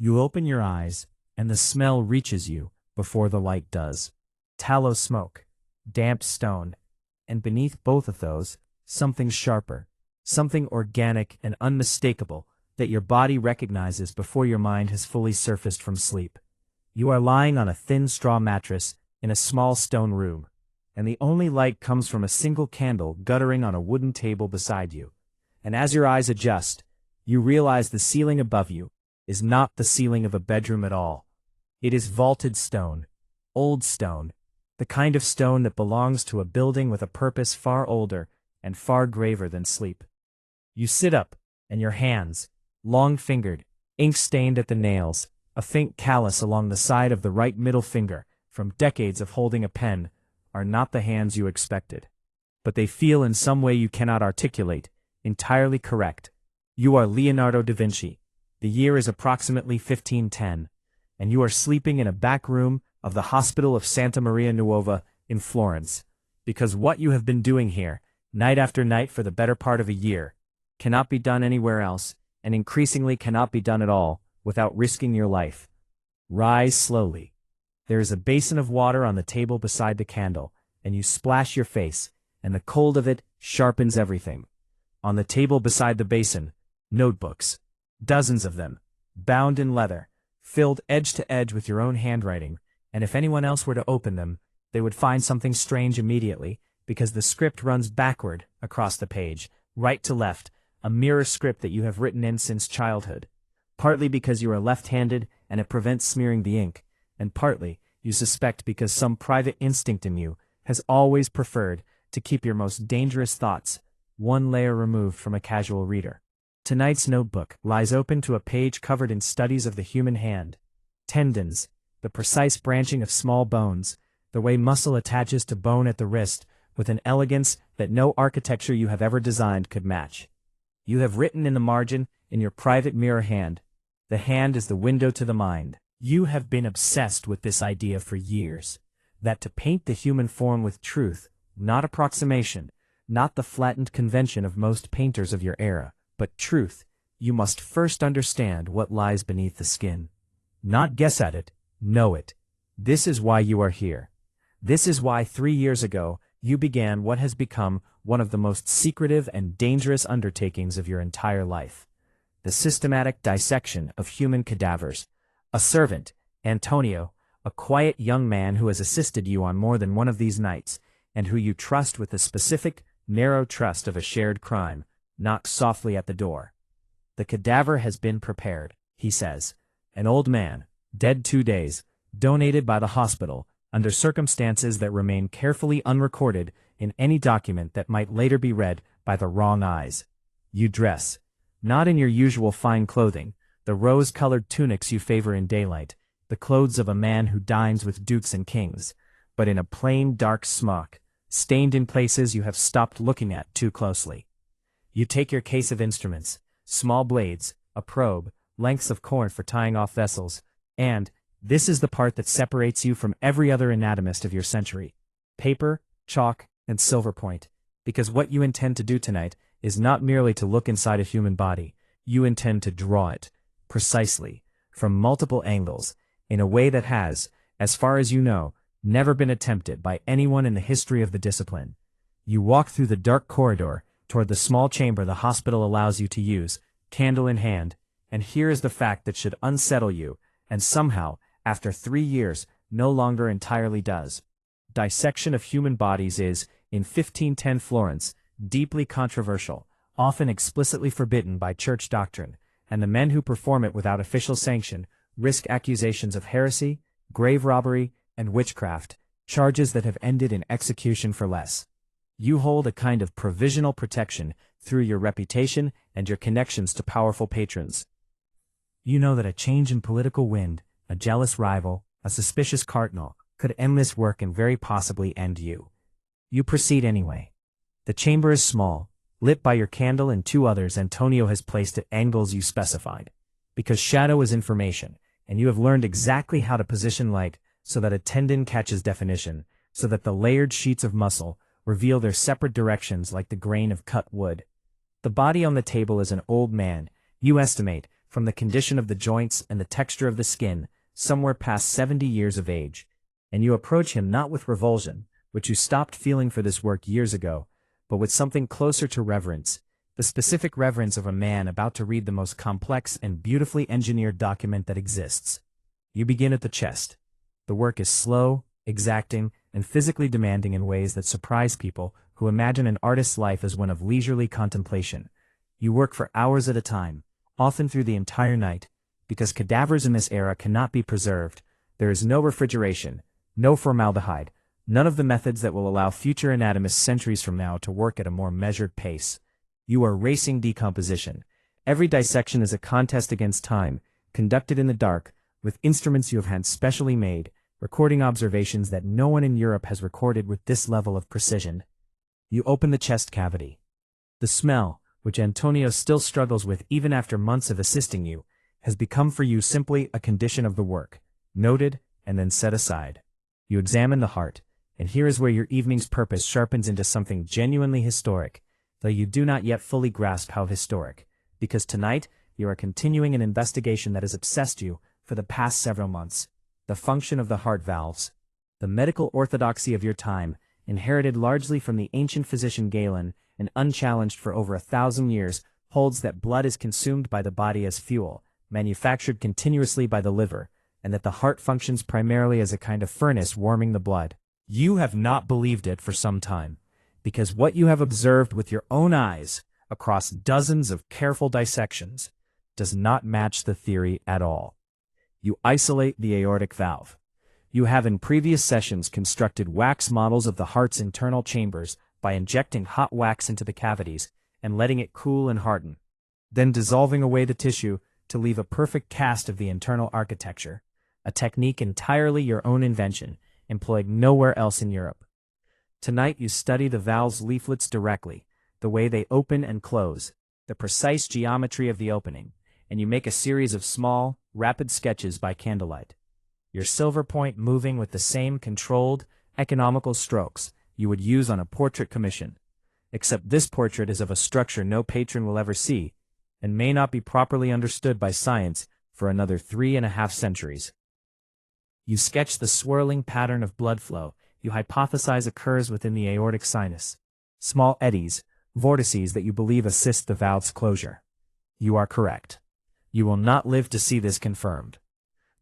You open your eyes, and the smell reaches you before the light does. Tallow smoke, damp stone, and beneath both of those, something sharper, something organic and unmistakable that your body recognizes before your mind has fully surfaced from sleep. You are lying on a thin straw mattress in a small stone room, and the only light comes from a single candle guttering on a wooden table beside you. And as your eyes adjust, you realize the ceiling above you is not the ceiling of a bedroom at all. It is vaulted stone, old stone, the kind of stone that belongs to a building with a purpose far older and far graver than sleep. You sit up, and your hands, long-fingered, ink-stained at the nails, a faint callus along the side of the right middle finger, from decades of holding a pen, are not the hands you expected. But they feel in some way you cannot articulate, entirely correct. You are Leonardo da Vinci. The year is approximately 1510, and you are sleeping in a back room of the Hospital of Santa Maria Nuova in Florence, because what you have been doing here, night after night for the better part of a year, cannot be done anywhere else, and increasingly cannot be done at all, without risking your life. Rise slowly. There is a basin of water on the table beside the candle, and you splash your face, and the cold of it sharpens everything. On the table beside the basin, notebooks, dozens of them, bound in leather, filled edge to edge with your own handwriting, and if anyone else were to open them, they would find something strange immediately, because the script runs backward across the page, right to left, a mirror script that you have written in since childhood. Partly because you are left-handed and it prevents smearing the ink, and partly, you suspect because some private instinct in you has always preferred to keep your most dangerous thoughts one layer removed from a casual reader. Tonight's notebook lies open to a page covered in studies of the human hand. Tendons, the precise branching of small bones, the way muscle attaches to bone at the wrist, with an elegance that no architecture you have ever designed could match. You have written in the margin, in your private mirror hand, the hand is the window to the mind. You have been obsessed with this idea for years, that to paint the human form with truth, not approximation, not the flattened convention of most painters of your era, but truth, you must first understand what lies beneath the skin. Not guess at it, know it. This is why you are here. This is why 3 years ago, you began what has become one of the most secretive and dangerous undertakings of your entire life. The systematic dissection of human cadavers. A servant, Antonio, a quiet young man who has assisted you on more than one of these nights, and who you trust with the specific, narrow trust of a shared crime, knocks softly at the door. The cadaver has been prepared, he says. An old man, dead 2 days, donated by the hospital, under circumstances that remain carefully unrecorded in any document that might later be read by the wrong eyes. You dress, not in your usual fine clothing, the rose-colored tunics you favor in daylight, the clothes of a man who dines with dukes and kings, but in a plain dark smock, stained in places you have stopped looking at too closely. You take your case of instruments, small blades, a probe, lengths of cord for tying off vessels, and, this is the part that separates you from every other anatomist of your century, paper, chalk, and silverpoint, because what you intend to do tonight is not merely to look inside a human body, you intend to draw it, precisely, from multiple angles, in a way that has, as far as you know, never been attempted by anyone in the history of the discipline. You walk through the dark corridor, toward the small chamber the hospital allows you to use, candle in hand, and here is the fact that should unsettle you, and somehow, after 3 years, no longer entirely does. Dissection of human bodies is, in 1510 Florence, deeply controversial, often explicitly forbidden by church doctrine, and the men who perform it without official sanction risk accusations of heresy, grave robbery, and witchcraft, charges that have ended in execution for less. You hold a kind of provisional protection through your reputation and your connections to powerful patrons. You know that a change in political wind, a jealous rival, a suspicious cardinal, could end this work and very possibly end you. You proceed anyway. The chamber is small, lit by your candle and 2 others Antonio has placed at angles you specified. Because shadow is information, and you have learned exactly how to position light so that a tendon catches definition, so that the layered sheets of muscle reveal their separate directions like the grain of cut wood. The body on the table is an old man, you estimate, from the condition of the joints and the texture of the skin, somewhere past 70 years of age. And you approach him not with revulsion, which you stopped feeling for this work years ago, but with something closer to reverence, the specific reverence of a man about to read the most complex and beautifully engineered document that exists. You begin at the chest. The work is slow, exacting, and physically demanding in ways that surprise people who imagine an artist's life as one of leisurely contemplation. You work for hours at a time, often through the entire night, because cadavers in this era cannot be preserved. There is no refrigeration, no formaldehyde, none of the methods that will allow future anatomists centuries from now to work at a more measured pace. You are racing decomposition. Every dissection is a contest against time, conducted in the dark, with instruments you have had specially made, recording observations that no one in Europe has recorded with this level of precision. You open the chest cavity. The smell, which Antonio still struggles with even after months of assisting you, has become for you simply a condition of the work, noted and then set aside. You examine the heart, and here is where your evening's purpose sharpens into something genuinely historic, though you do not yet fully grasp how historic, because tonight you are continuing an investigation that has obsessed you for the past several months. The function of the heart valves. The medical orthodoxy of your time, inherited largely from the ancient physician Galen and unchallenged for over 1,000 years, holds that blood is consumed by the body as fuel, manufactured continuously by the liver, and that the heart functions primarily as a kind of furnace warming the blood. You have not believed it for some time, because what you have observed with your own eyes across dozens of careful dissections does not match the theory at all. You isolate the aortic valve. You have in previous sessions constructed wax models of the heart's internal chambers by injecting hot wax into the cavities and letting it cool and harden, then dissolving away the tissue to leave a perfect cast of the internal architecture, a technique entirely your own invention, employed nowhere else in Europe. Tonight you study the valve's leaflets directly, the way they open and close, the precise geometry of the opening, and you make a series of small, rapid sketches by candlelight. Your silverpoint moving with the same controlled, economical strokes you would use on a portrait commission, except this portrait is of a structure no patron will ever see, and may not be properly understood by science for another 3.5 centuries. You sketch the swirling pattern of blood flow you hypothesize occurs within the aortic sinus, small eddies, vortices that you believe assist the valve's closure. You are correct. You will not live to see this confirmed.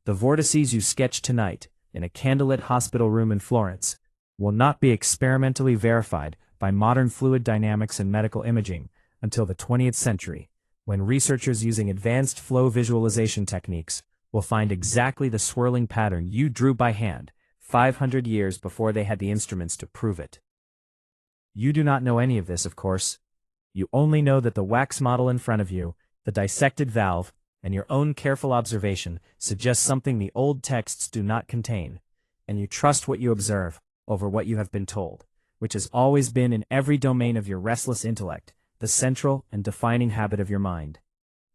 The vortices you sketch tonight, in a candlelit hospital room in Florence, will not be experimentally verified by modern fluid dynamics and medical imaging until the 20th century, when researchers using advanced flow visualization techniques will find exactly the swirling pattern you drew by hand 500 years before they had the instruments to prove it. You do not know any of this, of course. You only know that the wax model in front of you, the dissected valve, and your own careful observation suggest something the old texts do not contain, and you trust what you observe over what you have been told, which has always been in every domain of your restless intellect, the central and defining habit of your mind.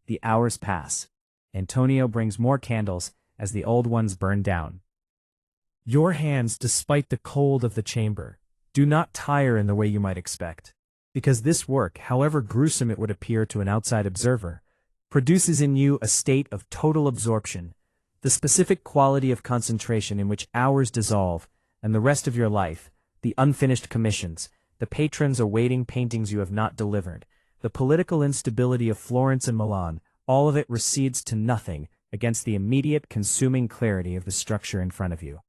The hours pass. Antonio brings more candles as the old ones burn down. Your hands, despite the cold of the chamber, do not tire in the way you might expect, because this work, however gruesome it would appear to an outside observer, produces in you a state of total absorption, the specific quality of concentration in which hours dissolve, and the rest of your life, the unfinished commissions, the patrons awaiting paintings you have not delivered, the political instability of Florence and Milan, all of it recedes to nothing against the immediate consuming clarity of the structure in front of you.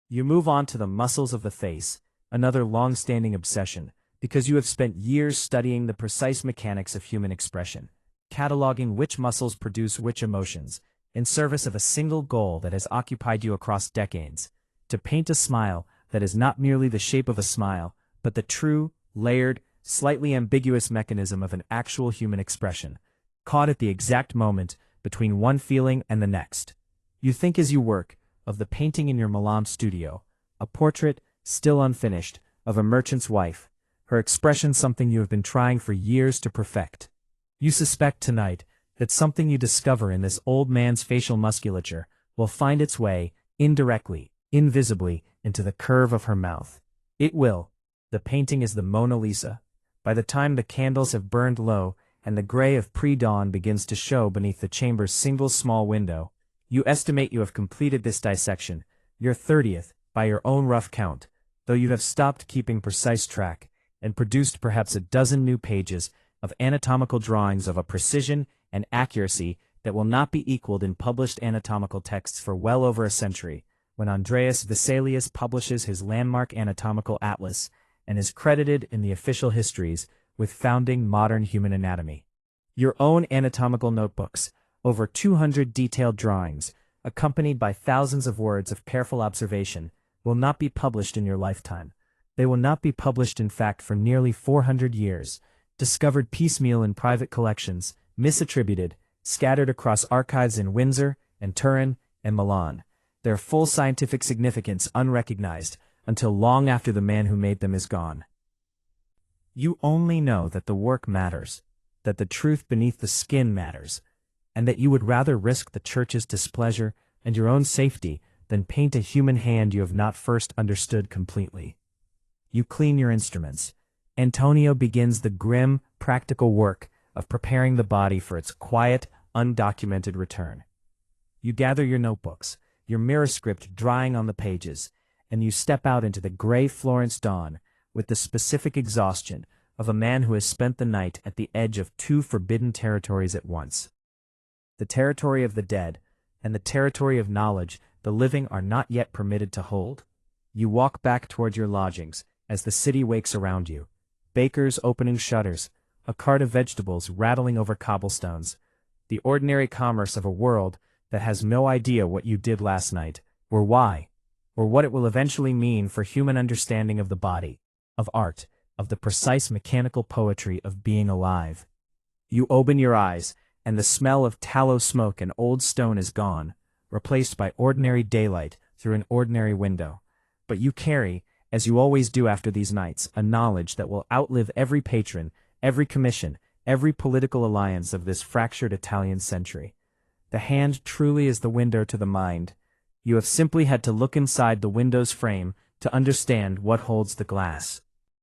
You move on to the muscles of the face, another long-standing obsession, because you have spent years studying the precise mechanics of human expression, cataloging which muscles produce which emotions, in service of a single goal that has occupied you across decades, to paint a smile that is not merely the shape of a smile, but the true, layered, slightly ambiguous mechanism of an actual human expression, caught at the exact moment between one feeling and the next. You think as you work of the painting in your Milan studio, a portrait, still unfinished, of a merchant's wife, her expression something you have been trying for years to perfect. You suspect tonight that something you discover in this old man's facial musculature will find its way, indirectly, invisibly, into the curve of her mouth. It will. The painting is the Mona Lisa. By the time the candles have burned low, and the gray of pre-dawn begins to show beneath the chamber's single small window. You estimate you have completed this dissection, your 30th, by your own rough count, though you have stopped keeping precise track, and produced perhaps a dozen new pages of anatomical drawings of a precision and accuracy that will not be equaled in published anatomical texts for well over a century, when Andreas Vesalius publishes his landmark anatomical atlas and is credited in the official histories with founding modern human anatomy. Your own anatomical notebooks, over 200 detailed drawings, accompanied by thousands of words of careful observation, will not be published in your lifetime. They will not be published in fact for nearly 400 years, discovered piecemeal in private collections, misattributed, scattered across archives in Windsor and Turin and Milan, their full scientific significance unrecognized until long after the man who made them is gone. You only know that the work matters, that the truth beneath the skin matters, and that you would rather risk the church's displeasure and your own safety than paint a human hand you have not first understood completely. You clean your instruments. Antonio begins the grim, practical work of preparing the body for its quiet, undocumented return. You gather your notebooks, your mirror script drying on the pages, and you step out into the gray Florence dawn with the specific exhaustion of a man who has spent the night at the edge of two forbidden territories at once. The territory of the dead and the territory of knowledge the living are not yet permitted to hold. You walk back toward your lodgings as the city wakes around you. Bakers opening shutters, a cart of vegetables rattling over cobblestones, the ordinary commerce of a world that has no idea what you did last night, or why, or what it will eventually mean for human understanding of the body, of art, of the precise mechanical poetry of being alive. You open your eyes, and the smell of tallow smoke and old stone is gone, replaced by ordinary daylight through an ordinary window. But you carry, as you always do after these nights, a knowledge that will outlive every patron, every commission, every political alliance of this fractured Italian century. The hand truly is the window to the mind. You have simply had to look inside the window's frame to understand what holds the glass.